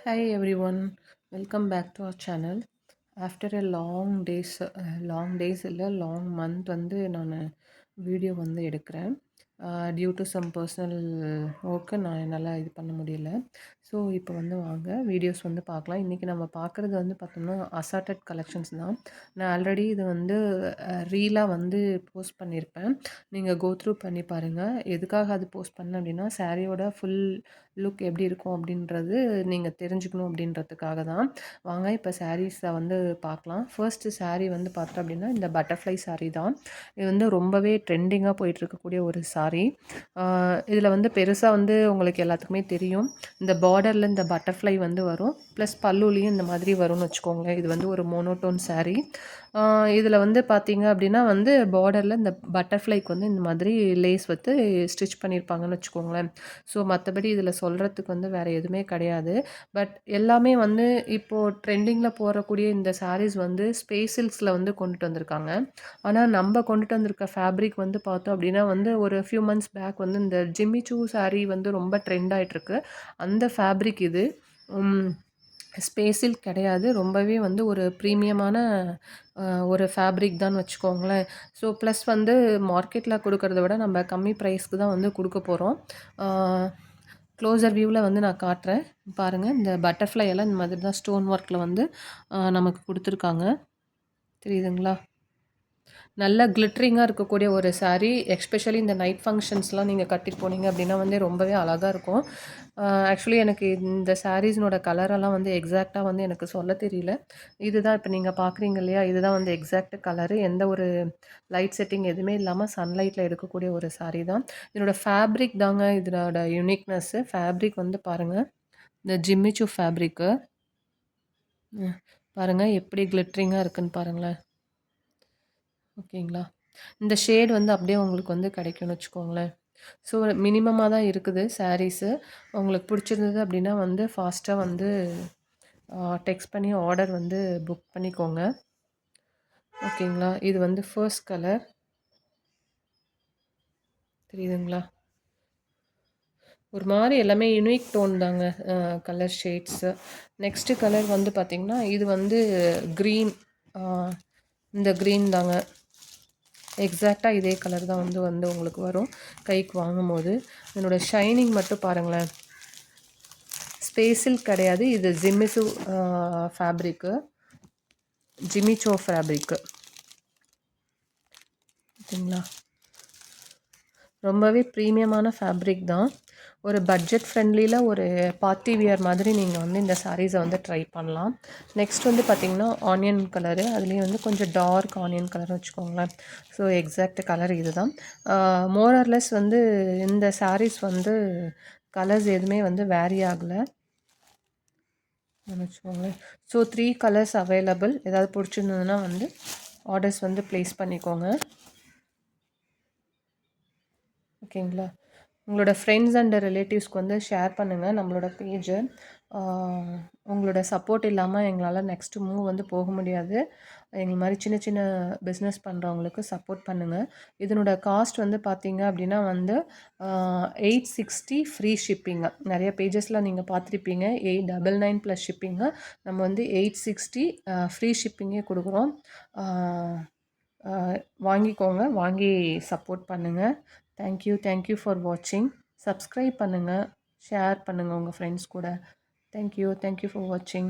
Hi everyone, welcome back to our channel. After a long days இல்லை long month வந்து நான் video வந்து எடுக்கிறேன். Due to some personal work நான் என்னால் இது பண்ண முடியல. ஸோ இப்போ வந்து வாங்க வீடியோஸ் வந்து பார்க்கலாம். இன்றைக்கி நம்ம பார்க்குறது வந்து பார்த்தோம்னா அசார்டட் கலெக்ஷன்ஸ் தான். நான் ஆல்ரெடி இது வந்து ரீலாக வந்து போஸ்ட் பண்ணியிருப்பேன். நீங்கள் கோ த்ரூ பண்ணி பாருங்கள். எதுக்காக அது போஸ்ட் பண்ணேன் அப்படின்னா சாரியோட ஃபுல் லுக் எப்படி இருக்கும் அப்படின்றது நீங்கள் தெரிஞ்சுக்கணும் அப்படின்றதுக்காக தான். வாங்க இப்போ சாரீஸை வந்து பார்க்கலாம். ஃபர்ஸ்ட்டு saree வந்து பார்த்தோம் அப்படின்னா இந்த பட்டர்ஃப்ளை saree தான். இது வந்து ரொம்பவே ட்ரெண்டிங்காக போயிட்டுருக்கக்கூடிய ஒரு saree. இதில் வந்து பெருசாக வந்து உங்களுக்கு எல்லாத்துக்குமே தெரியும். இந்த பார்டரில் இந்த பட்டர்ஃப்ளை வந்து வரும், ப்ளஸ் பல்லுலேயும் இந்த மாதிரி வரும்னு வச்சுக்கோங்களேன். இது வந்து ஒரு மோனோட்டோன் saree. இதில் வந்து பார்த்தீங்க அப்படின்னா வந்து பார்டரில் இந்த பட்டர்ஃப்ளைக்கு வந்து இந்த மாதிரி லேஸ் வந்து ஸ்டிச் பண்ணியிருப்பாங்கன்னு வச்சுக்கோங்களேன். ஸோ மற்றபடி இதில் சொல்கிறதுக்கு வந்து வேறு எதுவுமே கிடையாது. பட் எல்லாமே வந்து இப்போது ட்ரெண்டிங்கில் போகக்கூடிய இந்த sarees வந்து ஸ்பேஸ் சில்க்ஸில் வந்து கொண்டுட்டு வந்திருக்காங்க. ஆனால் நம்ம கொண்டுட்டு வந்திருக்க ஃபேப்ரிக் வந்து பார்த்தோம் அப்படின்னா வந்து ஒரு ஃபியூ மந்த்ஸ் பேக் வந்து இந்த ஜிம்மிச்சூ saree வந்து ரொம்ப ட்ரெண்ட் ஆகிட்டுருக்கு. அந்த ஃபேப்ரிக் இது ஸ்பேஸ் சில்க் கிடையாது. ரொம்பவே வந்து ஒரு ப்ரீமியமான ஒரு ஃபேப்ரிக் தான் வச்சுக்கோங்களேன். ஸோ ப்ளஸ் வந்து மார்க்கெட்டில் கொடுக்கறத விட நம்ம கம்மி ப்ரைஸ்க்கு தான் வந்து கொடுக்க போகிறோம். க்ளோசர் வியூவில் வந்து நான் காட்டுறேன் பாருங்கள். இந்த பட்டர்ஃப்ளை எல்லாம் இந்த மாதிரி தான் ஸ்டோன் ஒர்க்கில் வந்து நமக்கு கொடுத்துருக்காங்க. தெரியுதுங்களா? நல்ல கிளிட்ரிங்காக இருக்கக்கூடிய ஒரு saree. எஸ்பெஷலி இந்த நைட் ஃபங்க்ஷன்ஸ்லாம் நீங்கள் கட்டிட்டு போனீங்க அப்படின்னா வந்து ரொம்பவே அழகாக இருக்கும். ஆக்சுவலி எனக்கு இந்த சாரீஸ்னோட கலரெல்லாம் வந்து எக்ஸாக்டாக வந்து எனக்கு சொல்ல தெரியல. இதுதான் இப்போ நீங்கள் பார்க்குறீங்க இல்லையா, இதுதான் வந்து எக்ஸாக்ட் கலரு. எந்த ஒரு லைட் செட்டிங் எதுவுமே இல்லாமல் சன்லைட்டில் எடுக்கக்கூடிய ஒரு saree தான். இதனோட ஃபேப்ரிக் தாங்க இதனோட யுனிக்னஸ்ஸு. ஃபேப்ரிக் வந்து பாருங்கள், இந்த ஜிம்மிச்சூ ஃபேப்ரிக்கு பாருங்கள் எப்படி கிளிட்ரிங்காக இருக்குன்னு பாருங்களேன். ஓகேங்களா? இந்த ஷேட் வந்து அப்படியே உங்களுக்கு வந்து கிடைக்கும்னு வச்சுக்கோங்களேன். ஸோ மினிமமாக தான் இருக்குது சாரீஸு. உங்களுக்கு பிடிச்சிருந்தது அப்படின்னா வந்து ஃபாஸ்ட்டாக வந்து டெக்ஸ்ட் பண்ணி ஆர்டர் வந்து புக் பண்ணிக்கோங்க. ஓகேங்களா? இது வந்து ஃபர்ஸ்ட் கலர் தெரியுதுங்களா? ஒரு மாதிரி எல்லாமே யுனிக் டோன் தாங்க கலர் ஷேட்ஸு. நெக்ஸ்ட்டு கலர் வந்து பார்த்திங்கன்னா இது வந்து க்ரீன். இந்த க்ரீன் தாங்க. எக்ஸாக்டாக இதே கலர் தான் வந்து வந்து உங்களுக்கு வரும் கைக்கு வாங்கும்போது. இதனோட ஷைனிங் மட்டும் பாருங்களேன். ஸ்பேஸ் சில்க் கிடையாது, இது ஜிம்மிச்சூ ஃபேப்ரிக்கு, ஜிமிச்சோ ஃபேப்ரிக்கு. ஓகேங்களா? ரொம்பவே ப்ரீமியமான ஃபேப்ரிக் தான். ஒரு பட்ஜெட் ஃப்ரெண்ட்லியில் ஒரு பார்ட்டி வியர் மாதிரி நீங்கள் வந்து இந்த சாரீஸை வந்து ட்ரை பண்ணலாம். நெக்ஸ்ட் வந்து பார்த்திங்கன்னா ஆனியன் கலரு, அதுலேயும் வந்து கொஞ்சம் டார்க் ஆனியன் கலர் வச்சுக்கோங்களேன். ஸோ எக்ஸாக்ட் கலர் இது தான். மோரர்லெஸ் வந்து இந்த சாரீஸ் வந்து கலர்ஸ் எதுவுமே வந்து வேரி ஆகலை வச்சுக்கோங்களேன். So 3 colours available. ஏதாவது பிடிச்சிருந்ததுன்னா வந்து ஆர்டர்ஸ் வந்து ப்ளேஸ் பண்ணிக்கோங்க. ஓகேங்களா? உங்களோட ஃப்ரெண்ட்ஸ் அண்ட் ரிலேட்டிவ்ஸ்க்கு வந்து ஷேர் பண்ணுங்கள் நம்மளோட பேஜை. உங்களோட சப்போர்ட் இல்லாமல் எங்களால் நெக்ஸ்ட்டு மூவ் வந்து போக முடியாது. எங்கள் மாதிரி சின்ன சின்ன பிஸ்னஸ் பண்ணுறவங்களுக்கு சப்போர்ட் பண்ணுங்கள். இதனோட காஸ்ட் வந்து பார்த்தீங்க அப்படின்னா வந்து 860 ஃப்ரீ ஷிப்பிங்கு. நிறைய பேஜஸில் நீங்கள் பார்த்துருப்பீங்க 899 ப்ளஸ் ஷிப்பிங்கு. நம்ம வந்து 860 ஃப்ரீ ஷிப்பிங்கே கொடுக்குறோம். வாங்கிக்கோங்க, வாங்கி சப்போர்ட் பண்ணுங்கள். தேங்க்யூ ஃபார் வாட்சிங். சப்ஸ்கிரைப் பண்ணுங்கள், ஷேர் பண்ணுங்கள் உங்கள் ஃப்ரெண்ட்ஸ் கூட. தேங்க்யூ ஃபார் வாட்சிங்.